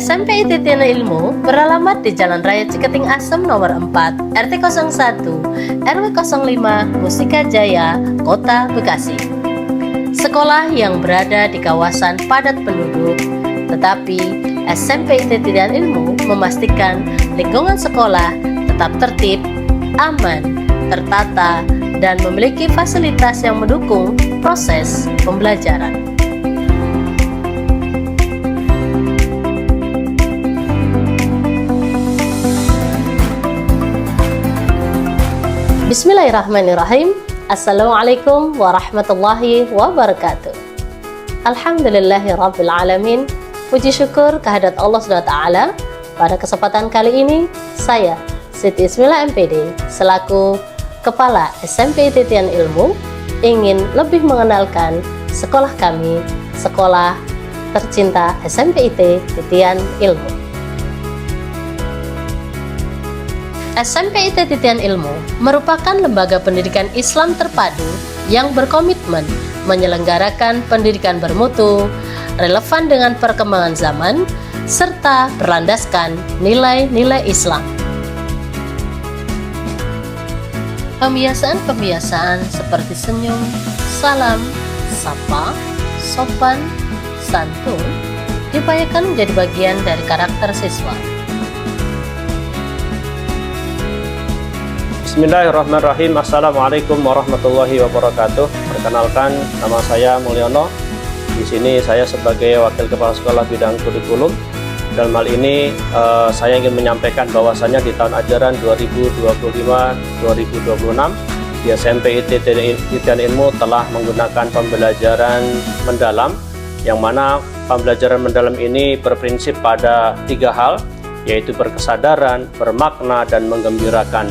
SMP Titian Ilmu beralamat di Jalan Raya Ciketing Asem nomor 4, RT 01, RW 05, Mustika Jaya, Kota Bekasi. Sekolah yang berada di kawasan padat penduduk, tetapi SMP Titian Ilmu memastikan lingkungan sekolah tetap tertib, aman, tertata, dan memiliki fasilitas yang mendukung proses pembelajaran. Bismillahirrahmanirrahim. Assalamualaikum warahmatullahi wabarakatuh. Alhamdulillahirabbil alamin. Puji syukur kehadirat Allah SWT. Pada kesempatan kali ini, saya Siti Ismila MPD selaku Kepala SMP Titian Ilmu ingin lebih mengenalkan sekolah kami, sekolah tercinta SMP IT Titian Ilmu. SMP IT Titian Ilmu merupakan lembaga pendidikan Islam terpadu yang berkomitmen menyelenggarakan pendidikan bermutu, relevan dengan perkembangan zaman, serta berlandaskan nilai-nilai Islam. Pembiasaan-pembiasaan seperti senyum, salam, sapa, sopan, santun diupayakan menjadi bagian dari karakter siswa. Bismillahirrahmanirrahim. Assalamualaikum warahmatullahi wabarakatuh. Perkenalkan, nama saya Mulyono. Di sini saya sebagai Wakil Kepala Sekolah Bidang Kurikulum. Dalam hal ini saya ingin menyampaikan bahwasannya di tahun ajaran 2025-2026 di SMP IT Titian Ilmu telah menggunakan pembelajaran mendalam, yang mana pembelajaran mendalam ini berprinsip pada 3 hal, yaitu berkesadaran, bermakna, dan menggembirakan.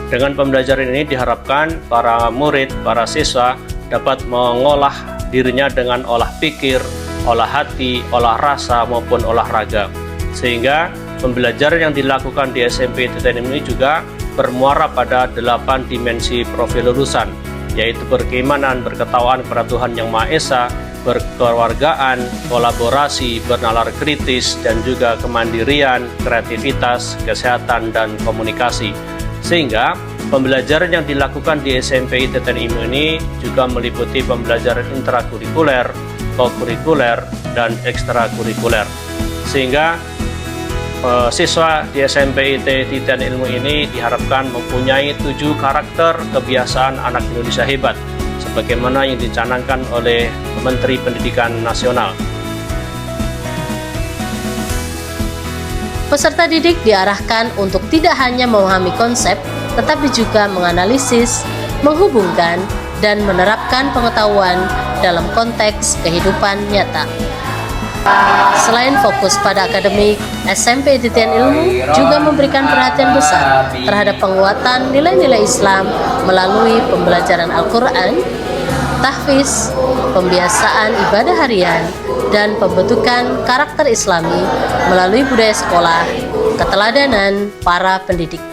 Dengan pembelajaran ini diharapkan para murid, para siswa dapat mengolah dirinya dengan olah pikir, olah hati, olah rasa, maupun olahraga. Sehingga pembelajaran yang dilakukan di SMP Titian Ilmu ini juga bermuara pada 8 dimensi profil lulusan, yaitu berkeimanan, berketakwaan kepada Tuhan Yang Maha Esa, berkewargaan, kolaborasi, bernalar kritis, dan juga kemandirian, kreativitas, kesehatan, dan komunikasi. Sehingga pembelajaran yang dilakukan di SMP Titian Ilmu ini juga meliputi pembelajaran intrakurikuler, kokurikuler, dan ekstrakurikuler. Sehingga siswa di SMP Titian Ilmu ini diharapkan mempunyai 7 karakter kebiasaan anak Indonesia hebat, sebagaimana yang dicanangkan oleh Menteri Pendidikan Nasional. Peserta didik diarahkan untuk tidak hanya memahami konsep, tetapi juga menganalisis, menghubungkan, dan menerapkan pengetahuan dalam konteks kehidupan nyata. Selain fokus pada akademik, SMP Titian Ilmu juga memberikan perhatian besar terhadap penguatan nilai-nilai Islam melalui pembelajaran Al-Quran, tahfiz, pembiasaan ibadah harian, dan pembentukan karakter Islami melalui budaya sekolah, keteladanan para pendidik.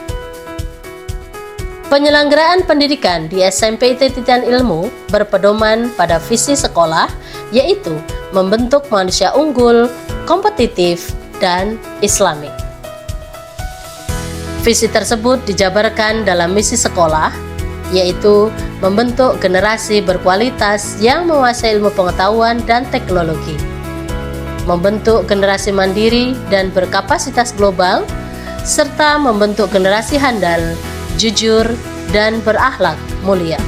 Penyelenggaraan pendidikan di SMP Titian Ilmu berpedoman pada visi sekolah, yaitu membentuk manusia unggul, kompetitif, dan Islami. Visi tersebut dijabarkan dalam misi sekolah, yaitu membentuk generasi berkualitas yang menguasai ilmu pengetahuan dan teknologi, membentuk generasi mandiri dan berkapasitas global, serta membentuk generasi handal, jujur, dan berakhlak mulia.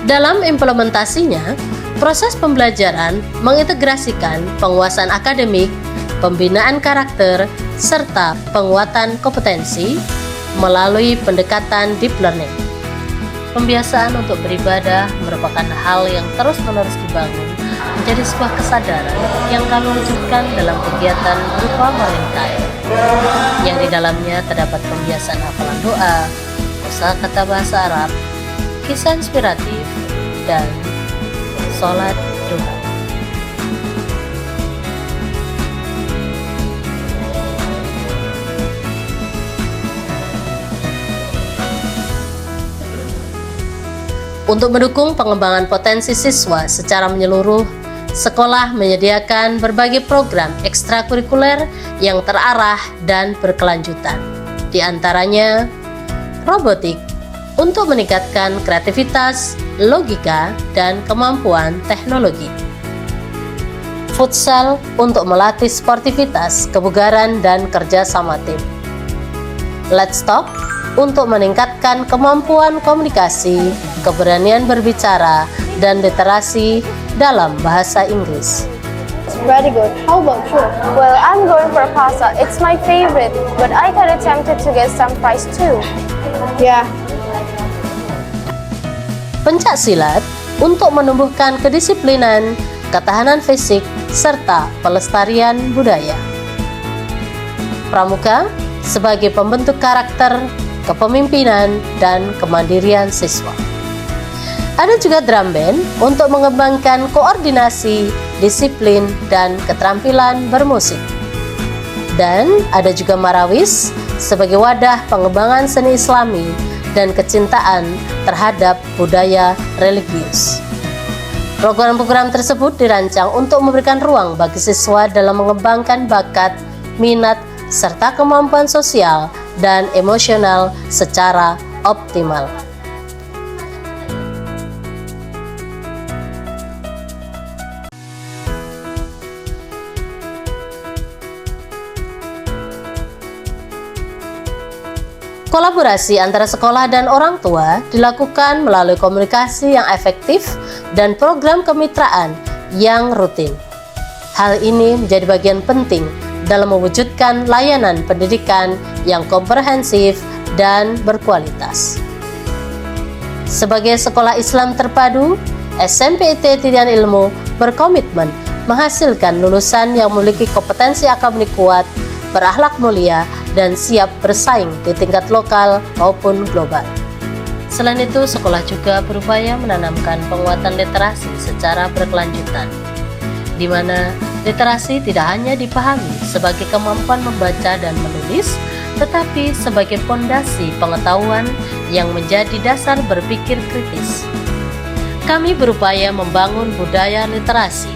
Dalam implementasinya, proses pembelajaran mengintegrasikan penguasaan akademik, pembinaan karakter, serta penguatan kompetensi melalui pendekatan deep learning. Pembiasaan untuk beribadah merupakan hal yang terus-menerus dibangun menjadi sebuah kesadaran yang kami wujudkan dalam kegiatan berupa morning time, yang di dalamnya terdapat pembiasaan hafalan doa, kosakata bahasa Arab, kisah inspiratif, dan sholat duha. Untuk mendukung pengembangan potensi siswa secara menyeluruh, sekolah menyediakan berbagai program ekstrakurikuler yang terarah dan berkelanjutan. Di antaranya, robotik untuk meningkatkan kreativitas, logika, dan kemampuan teknologi. Futsal untuk melatih sportivitas, kebugaran, dan kerja sama tim. Let's Talk untuk meningkatkan kemampuan komunikasi, keberanian berbicara, dan literasi dalam bahasa Inggris. It's very good. How about you? Well, I'm going for pasta. It's my favorite, but I got tempted to get some fries too. Yeah. Pencak silat untuk menumbuhkan kedisiplinan, ketahanan fisik, serta pelestarian budaya. Pramuka sebagai pembentuk karakter, kepemimpinan, dan kemandirian siswa. Ada juga drum band untuk mengembangkan koordinasi, disiplin, dan keterampilan bermusik. Dan ada juga marawis sebagai wadah pengembangan seni Islami dan kecintaan terhadap budaya religius. Program-program tersebut dirancang untuk memberikan ruang bagi siswa dalam mengembangkan bakat, minat, serta kemampuan sosial dan emosional secara optimal. Kolaborasi antara sekolah dan orang tua dilakukan melalui komunikasi yang efektif dan program kemitraan yang rutin. Hal ini menjadi bagian penting dalam mewujudkan layanan pendidikan yang komprehensif dan berkualitas. Sebagai sekolah Islam terpadu, SMP IT Titian Ilmu berkomitmen menghasilkan lulusan yang memiliki kompetensi akademik kuat, berakhlak mulia, dan siap bersaing di tingkat lokal maupun global. Selain itu, sekolah juga berupaya menanamkan penguatan literasi secara berkelanjutan, di mana literasi tidak hanya dipahami sebagai kemampuan membaca dan menulis, tetapi sebagai fondasi pengetahuan yang menjadi dasar berpikir kritis. Kami berupaya membangun budaya literasi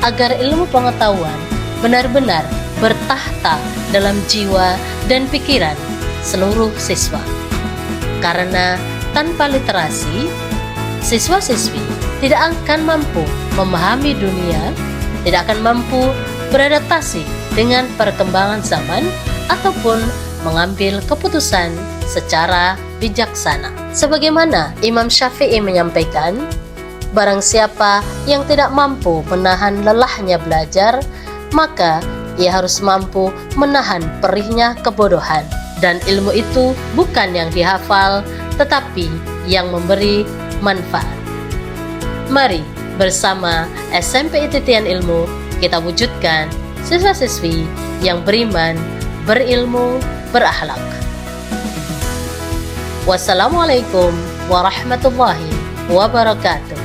agar ilmu pengetahuan benar-benar bertahta dalam jiwa dan pikiran seluruh siswa. Karena tanpa literasi, siswa-siswi tidak akan mampu memahami dunia, tidak akan mampu beradaptasi dengan perkembangan zaman, ataupun mengambil keputusan secara bijaksana. Sebagaimana Imam Syafi'i menyampaikan, barang siapa yang tidak mampu menahan lelahnya belajar, maka ia harus mampu menahan perihnya kebodohan. Dan ilmu itu bukan yang dihafal, tetapi yang memberi manfaat. Mari bersama SMP Titian Ilmu kita wujudkan siswa-siswi yang beriman, berilmu, berakhlak. Wassalamualaikum warahmatullahi wabarakatuh.